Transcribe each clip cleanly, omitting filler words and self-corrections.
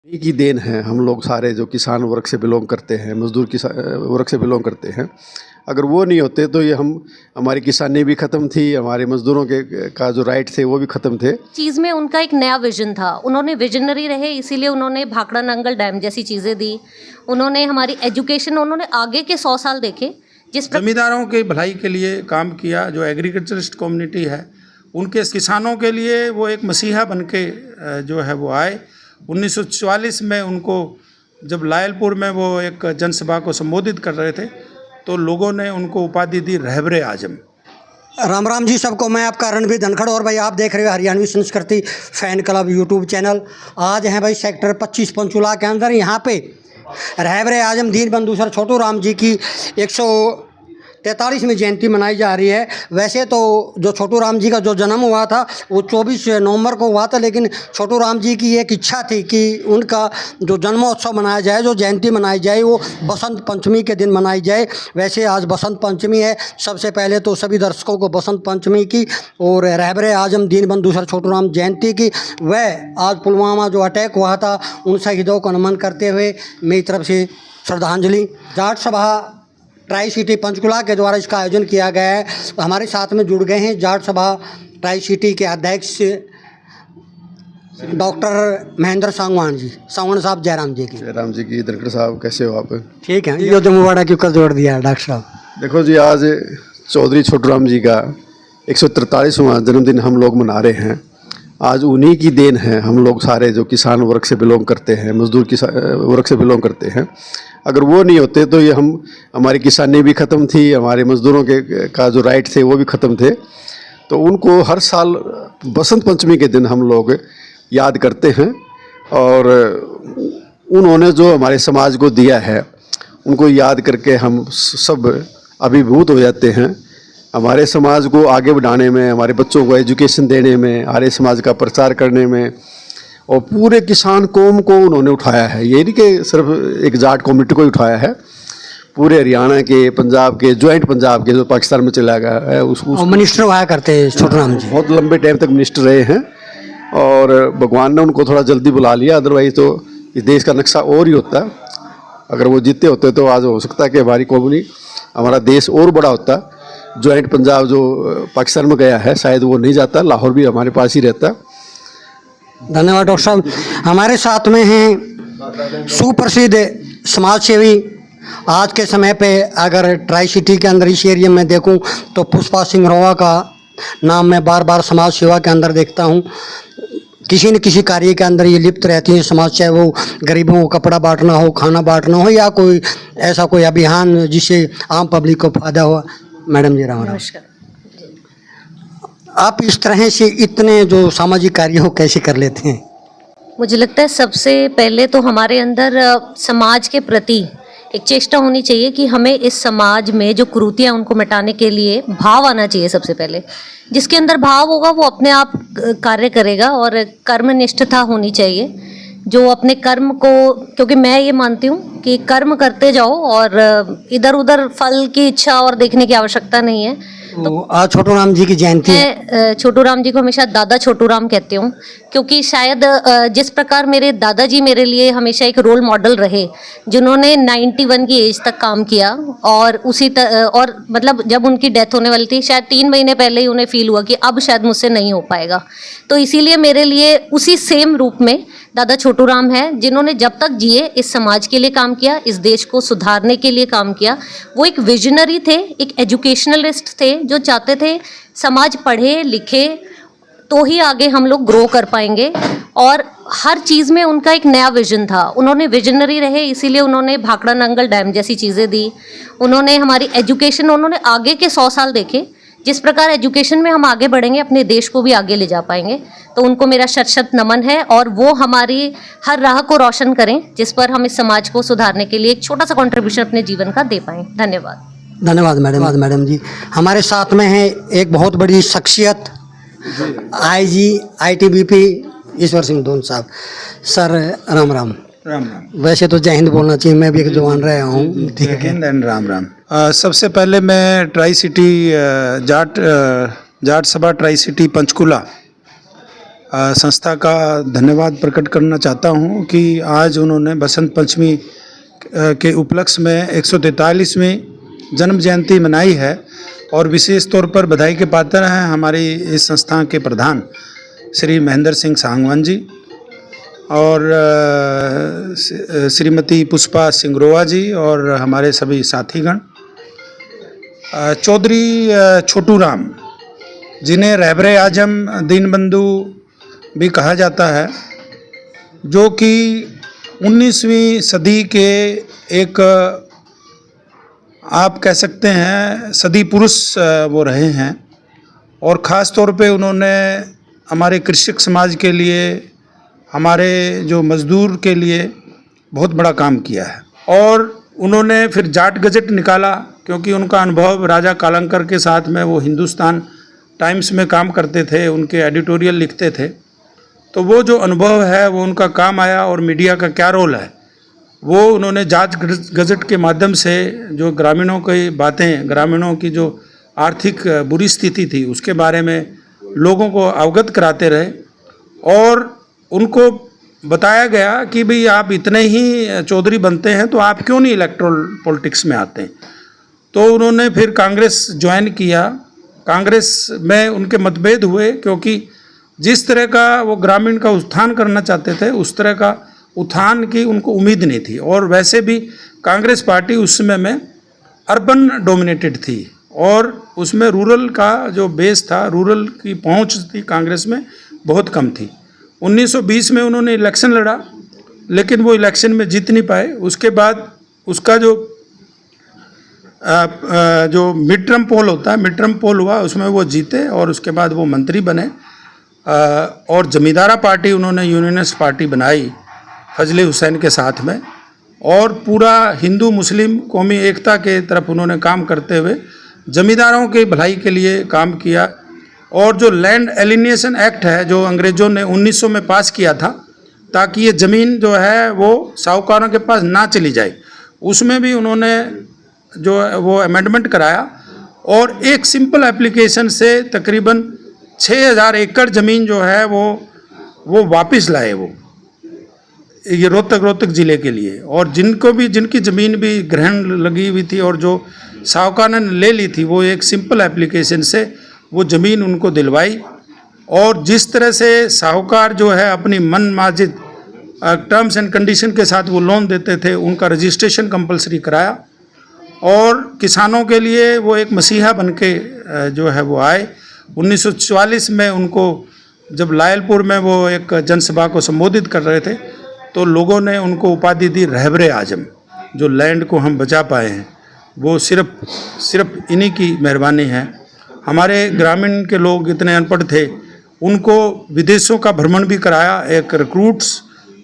इन्हीं की देन है। हम लोग सारे जो किसान वर्ग से बिलोंग करते हैं, मजदूर वर्ग से बिलोंग करते हैं, अगर वो नहीं होते तो ये हमारी किसानी भी ख़त्म थी, हमारे मजदूरों के का जो राइट थे वो भी ख़त्म थे। चीज़ में उनका एक नया विजन था, उन्होंने विजनरी रहे, इसीलिए उन्होंने भाखड़ा नंगल डैम जैसी चीज़ें दी। उन्होंने हमारी एजुकेशन, उन्होंने आगे के 100 साल देखे। जमींदारों की भलाई के लिए काम किया, जो एग्रीकल्चरिस्ट कम्युनिटी है उनके किसानों के लिए वो एक मसीहा बन के जो है वो आए। 1944 में उनको जब लायलपुर में वो एक जनसभा को संबोधित कर रहे थे तो लोगों ने उनको उपाधि दी रहबरे आजम। राम राम जी सबको। मैं आपका रणबीर धनखड़ और भाई आप देख रहे हो हरियाणवी संस्कृति फ़ैन क्लब यूट्यूब चैनल। आज हैं भाई सेक्टर 25 पंचकुला के अंदर। यहाँ पे रहबरे आजम दीन बंधु सर छोटू राम जी की 143वीं जयंती मनाई जा रही है। वैसे तो जो छोटू राम जी का जो जन्म हुआ था वो 24 नवंबर को हुआ था, लेकिन छोटू राम जी की एक इच्छा थी कि उनका जो जन्मोत्सव मनाया जाए, जो जयंती मनाई जाए, वो बसंत पंचमी के दिन मनाई जाए। वैसे आज बसंत पंचमी है। सबसे पहले तो सभी दर्शकों को बसंत पंचमी की और रहबरे आजम दीन बंधु सर छोटू राम जयंती की। वह आज पुलवामा जो अटैक हुआ था उन शहीदों को नमन करते हुए मेरी तरफ से श्रद्धांजलि। जाट सभा ट्राई सिटी पंचकुला के द्वारा इसका आयोजन किया गया है। हमारे साथ में जुड़ गए हैं जाट सभा ट्राई सिटी के अध्यक्ष डॉक्टर महेंद्र सांगवान जी। सांगवान साहब जयराम जी की धनखड़ साहब, कैसे हो आप? ठीक है। ये तो मुबारक क्यों कर जोड़ दिया डॉक्टर साहब। देखो जी, आज चौधरी छोटू राम जी का 143वां जन्मदिन हम लोग मना रहे हैं। आज उन्हीं की देन है। हम लोग सारे जो किसान वर्ग से बिलोंग करते हैं, मजदूर वर्ग से बिलोंग करते हैं, अगर वो नहीं होते तो ये हमारी किसानी भी ख़त्म थी, हमारे मजदूरों के का जो राइट थे वो भी ख़त्म थे। तो उनको हर साल बसंत पंचमी के दिन हम लोग याद करते हैं और उन्होंने जो हमारे समाज को दिया है उनको याद करके हम सब अभिभूत हो जाते हैं। हमारे समाज को आगे बढ़ाने में, हमारे बच्चों को एजुकेशन देने में, आर्य समाज का प्रचार करने में और पूरे किसान कौम को उन्होंने उठाया है। ये नहीं कि सिर्फ एक जाट कम्युनिटी को ही उठाया है, पूरे हरियाणा के, पंजाब के, जॉइंट पंजाब के जो पाकिस्तान में चला गया है उसको मिनिस्टर हुआ करते हैं छोटू राम जी। बहुत लंबे टाइम तक मिनिस्टर रहे हैं और भगवान ने उनको थोड़ा जल्दी बुला लिया, अदरवाइज तो इस देश का नक्शा और ही होता। अगर वो जीते होते तो आज हो सकता है कि हमारी कॉलोनी, हमारा देश और बड़ा होता। जॉइंट पंजाब जो पाकिस्तान में गया है शायद वो नहीं जाता, लाहौर भी हमारे पास ही रहता। धन्यवाद डॉक्टर साहब। हमारे साथ में हैं सुप्रसिद्ध समाज सेवी। आज के समय पे अगर ट्राई सिटी के अंदर इस एरिया में देखूं तो पुष्पा सिंह रोवा का नाम मैं बार बार समाज सेवा के अंदर देखता हूं। किसी न किसी कार्य के अंदर ये लिप्त रहती हैं समाज, चाहे वो गरीबों को कपड़ा बांटना हो, खाना बांटना हो या कोई ऐसा कोई अभियान जिससे आम पब्लिक को फायदा हो। मैडम जी राम राम। नमस्कार। आप इस तरह से इतने जो सामाजिक कार्य हो कैसे कर लेते हैं? मुझे लगता है सबसे पहले तो हमारे अंदर समाज के प्रति एक चेष्टा होनी चाहिए कि हमें इस समाज में जो कुरीतियाँ उनको मिटाने के लिए भाव आना चाहिए। सबसे पहले जिसके अंदर भाव होगा वो अपने आप कार्य करेगा और कर्मनिष्ठता होनी चाहिए जो अपने कर्म को, क्योंकि मैं ये मानती हूँ कि कर्म करते जाओ और इधर उधर फल की इच्छा और देखने की आवश्यकता नहीं है। तो आज छोटू राम जी की जयंती है। मैं छोटू राम जी को हमेशा दादा छोटू राम कहती हूँ क्योंकि शायद जिस प्रकार मेरे दादाजी मेरे लिए हमेशा एक रोल मॉडल रहे, जिन्होंने 91 की एज तक काम किया और और मतलब जब उनकी डेथ होने वाली थी शायद 3 महीने पहले ही उन्हें फील हुआ कि अब शायद मुझसे नहीं हो पाएगा। तो इसीलिए मेरे लिए उसी सेम रूप में दादा छोटू राम है, जिन्होंने जब तक जिए इस समाज के लिए काम किया, इस देश को सुधारने के लिए काम किया। वो एक विजनरी थे, एक एजुकेशनलिस्ट थे जो चाहते थे समाज पढ़े लिखे तो ही आगे हम लोग ग्रो कर पाएंगे और हर चीज़ में उनका एक नया विजन था। उन्होंने विजनरी रहे, इसीलिए उन्होंने भाखड़ा नंगल डैम जैसी चीज़ें दी। उन्होंने हमारी एजुकेशन, उन्होंने आगे के 100 साल देखे। जिस प्रकार एजुकेशन में हम आगे बढ़ेंगे अपने देश को भी आगे ले जा पाएंगे। तो उनको मेरा शत नमन है और वो हमारी हर राह को रोशन करें जिस पर हम इस समाज को सुधारने के लिए एक छोटा सा कंट्रीब्यूशन अपने जीवन का दे पाएं। धन्यवाद। धन्यवाद मैडम जी। हमारे साथ में है एक बहुत बड़ी शख्सियत IG ITBP ईश्वर सिंह दोन साहब। सर राम राम। राम राम। वैसे तो जय हिंद बोलना चाहिए, मैं भी एक जवान रहा हूँ। ठीक है। राम राम। सबसे पहले मैं ट्राई सिटी जाट सभा ट्राई सिटी पंचकुला संस्था का धन्यवाद प्रकट करना चाहता हूं कि आज उन्होंने बसंत पंचमी के उपलक्ष्य में 143वीं जन्म जयंती मनाई है और विशेष तौर पर बधाई के पात्र हैं हमारी इस संस्था के प्रधान श्री महेंद्र सिंह सांगवान जी और श्रीमती पुष्पा सिंगरोवा जी और हमारे सभी साथीगण। चौधरी छोटू राम जिन्हें रहबरे आजम दीनबंधु भी कहा जाता है, जो कि 19वीं सदी के एक आप कह सकते हैं सदी पुरुष वो रहे हैं और ख़ास तौर पे उन्होंने हमारे कृषक समाज के लिए, हमारे जो मज़दूर के लिए बहुत बड़ा काम किया है। और उन्होंने फिर जाट गज़ट निकाला क्योंकि उनका अनुभव राजा कालंकर के साथ में वो हिंदुस्तान टाइम्स में काम करते थे, उनके एडिटोरियल लिखते थे, तो वो जो अनुभव है वो उनका काम आया। और मीडिया का क्या रोल है वो उन्होंने जाट गज़ट के माध्यम से जो ग्रामीणों की बातें, ग्रामीणों की जो आर्थिक बुरी स्थिति थी उसके बारे में लोगों को अवगत कराते रहे और उनको बताया गया कि भाई आप इतने ही चौधरी बनते हैं तो आप क्यों नहीं इलेक्टोरल पॉलिटिक्स में आते हैं। तो उन्होंने फिर कांग्रेस ज्वाइन किया। कांग्रेस में उनके मतभेद हुए क्योंकि जिस तरह का वो ग्रामीण का उत्थान करना चाहते थे उस तरह का उत्थान की उनको उम्मीद नहीं थी। और वैसे भी कांग्रेस पार्टी उस समय में अर्बन डोमिनेटेड थी और उसमें रूरल का जो बेस था, रूरल की पहुंच थी कांग्रेस में बहुत कम थी। 1920 में उन्होंने इलेक्शन लड़ा लेकिन वो इलेक्शन में जीत नहीं पाए। उसके बाद उसका जो मिड टर्म पोल होता है, मिड टर्म पोल हुआ, उसमें वो जीते और उसके बाद वो मंत्री बने। और जमींदारा पार्टी उन्होंने यूनियनिस्ट पार्टी बनाई फजले हुसैन के साथ में और पूरा हिंदू मुस्लिम कौमी एकता के तरफ उन्होंने काम करते हुए जमींदारों के भलाई के लिए काम किया। और जो लैंड एलिनिएशन एक्ट है जो अंग्रेज़ों ने 1900 में पास किया था ताकि ये ज़मीन जो है वो साहूकारों के पास ना चली जाए, उसमें भी उन्होंने जो वो अमेंडमेंट कराया और एक सिंपल एप्लीकेशन से तकरीबन 6000 एकड़ ज़मीन जो है वो वापस लाए वो ये रोहतक ज़िले के लिए। और जिनकी ज़मीन भी ग्रहण लगी हुई थी और जो साहूकार ने ले ली थी वो एक सिंपल एप्लीकेशन से वो ज़मीन उनको दिलवाई। और जिस तरह से साहूकार जो है अपनी मन माजिद टर्म्स एंड कंडीशन के साथ वो लोन देते थे, उनका रजिस्ट्रेशन कंपलसरी कराया और किसानों के लिए वो एक मसीहा बनके जो है वो आए। 1944 में उनको जब लायलपुर में वो एक जनसभा को संबोधित कर रहे थे तो लोगों ने उनको उपाधि दी रहबरे आजम। जो लैंड को हम बचा पाए हैं वो सिर्फ इन्हीं की मेहरबानी है। हमारे ग्रामीण के लोग इतने अनपढ़ थे, उनको विदेशों का भ्रमण भी कराया एक रिक्रूट्स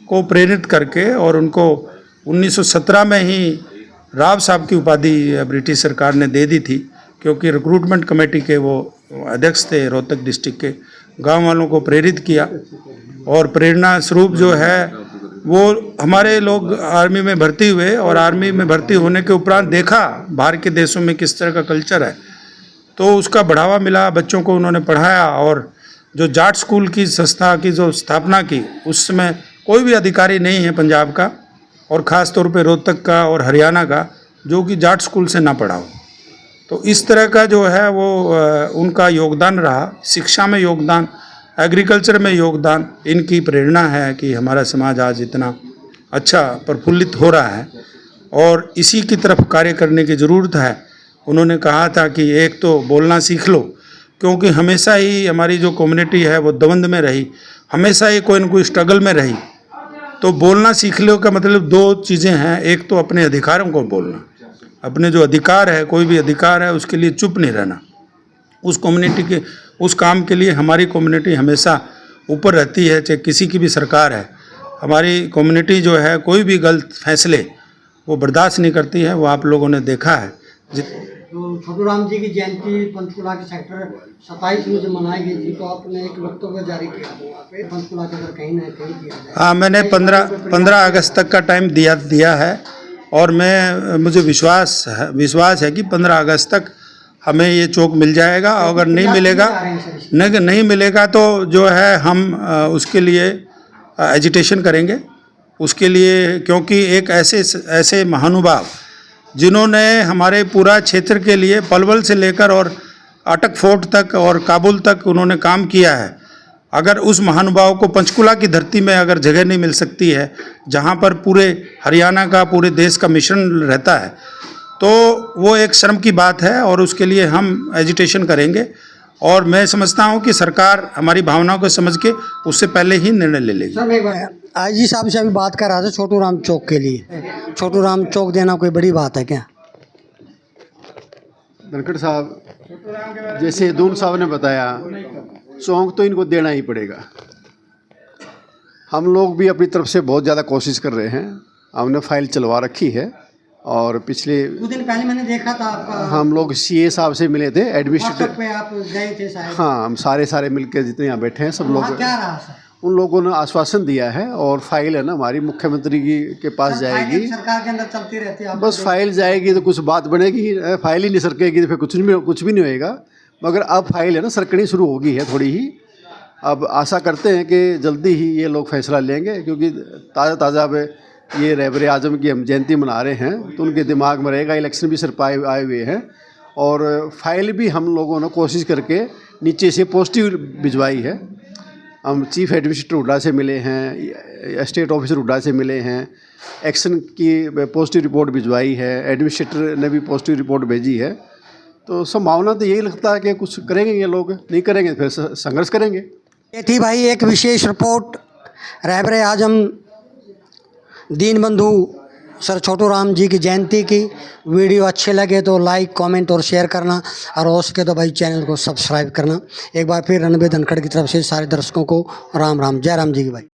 को प्रेरित करके और उनको 1917 में ही राव साहब की उपाधि ब्रिटिश सरकार ने दे दी थी क्योंकि रिक्रूटमेंट कमेटी के वो अध्यक्ष थे रोहतक डिस्ट्रिक्ट के। गांव वालों को प्रेरित किया और प्रेरणा स्वरूप जो है वो हमारे लोग आर्मी में भर्ती हुए और आर्मी में भर्ती होने के उपरांत देखा बाहर के देशों में किस तरह का कल्चर है तो उसका बढ़ावा मिला, बच्चों को उन्होंने पढ़ाया। और जो जाट स्कूल की संस्था की जो स्थापना की उस समय कोई भी अधिकारी नहीं है पंजाब का और ख़ास तौर पे रोहतक का और हरियाणा का जो कि जाट स्कूल से ना पढ़ा हो। तो इस तरह का जो है वो उनका योगदान रहा। शिक्षा में योगदान, एग्रीकल्चर में योगदान, इनकी प्रेरणा है कि हमारा समाज आज इतना अच्छा प्रफुल्लित हो रहा है और इसी की तरफ कार्य करने की ज़रूरत है। उन्होंने कहा था कि एक तो बोलना सीख लो क्योंकि हमेशा ही हमारी जो कम्युनिटी है वो द्वंद में रही, हमेशा ही कोई न कोई स्ट्रगल में रही। तो बोलना सीख लो का मतलब दो चीज़ें हैं, एक तो अपने अधिकारों को बोलना, अपने जो अधिकार है, कोई भी अधिकार है उसके लिए चुप नहीं रहना। उस कम्युनिटी के उस काम के लिए हमारी कम्युनिटी हमेशा ऊपर रहती है, चाहे किसी की भी सरकार है। हमारी कम्युनिटी जो है कोई भी गलत फैसले वो बर्दाश्त नहीं करती है, वो आप लोगों ने देखा है। तो छोटू राम जी की जयंती पंचकुला के सेक्टर 27 में जो मनाई गई थी तो आपने एक वक्तव्य जारी किया वहाँ पे पंचकुला के अगर कहीं ना कहीं किया जाए। हाँ, मैंने 15 अगस्त तक का टाइम दिया है और मुझे विश्वास है कि 15 अगस्त तक हमें ये चौक मिल जाएगा। अगर नहीं मिलेगा, नहीं मिलेगा तो जो है हम उसके लिए एजिटेशन करेंगे उसके लिए, क्योंकि एक ऐसे महानुभाव जिन्होंने हमारे पूरा क्षेत्र के लिए पलवल से लेकर और अटक फोर्ट तक और काबुल तक उन्होंने काम किया है, अगर उस महानुभाव को पंचकुला की धरती में अगर जगह नहीं मिल सकती है जहाँ पर पूरे हरियाणा का, पूरे देश का मिश्रण रहता है, तो वो एक शर्म की बात है और उसके लिए हम एजिटेशन करेंगे। और मैं समझता हूँ कि सरकार हमारी भावनाओं को समझ के उससे पहले ही निर्णय ले लेगी। सर मैं आईजी साहब से अभी बात कर रहा था छोटू राम चौक के लिए। छोटू राम चौक देना कोई बड़ी बात है क्या? धनखड़ साहब, जैसे दून साहब ने बताया, चौक तो इनको देना ही पड़ेगा। हम लोग भी अपनी तरफ से बहुत ज़्यादा कोशिश कर रहे हैं, हमने फाइल चलवा रखी है और पिछले कुछ दिन पहले मैंने देखा था आपका, हम लोग सीए साहब से मिले थे, एडमिनिस्ट्रेटिव पे आप गए थे शायद। हाँ, हम सारे मिलकर जितने यहाँ बैठे हैं सब लोग, क्या रहा सर? उन लोगों ने आश्वासन दिया है और फाइल है ना हमारी मुख्यमंत्री के पास जाएगी। सरकार के अंदर चलती रहती है, बस फाइल जाएगी तो कुछ बात बनेगी, फाइल ही नहीं सरकेगी तो फिर कुछ भी नहीं होएगा। मगर अब फाइल है ना सरकनी शुरू होगी है थोड़ी ही। अब आशा करते हैं कि जल्दी ही ये लोग फैसला लेंगे, क्योंकि ताज़ा अब ये रहबर आजम की हम जयंती मना रहे हैं तो उनके दिमाग में रहेगा। इलेक्शन भी सिर पर आए हुए हैं और फाइल भी हम लोगों ने कोशिश करके नीचे से पॉजिटिव भिजवाई है। हम चीफ एडमिनिस्ट्रेटर हुड्डा से मिले हैं, स्टेट ऑफिसर हुड्डा से मिले हैं, एक्शन की पॉजिटिव रिपोर्ट भिजवाई है, एडमिनिस्ट्रेटर ने भी पॉजिटिव रिपोर्ट भेजी है। तो संभावना तो यही लगता है कि कुछ करेंगे ये लोग, नहीं करेंगे फिर संघर्ष करेंगे। ये थी भाई एक विशेष रिपोर्ट रहबर आजम दीनबंधु सर छोटू राम जी की जयंती की। वीडियो अच्छे लगे तो लाइक, कमेंट और शेयर करना, और हो सके तो भाई चैनल को सब्सक्राइब करना। एक बार फिर रणबीर धनखड़ की तरफ से सारे दर्शकों को राम राम, जय राम जी की भाई।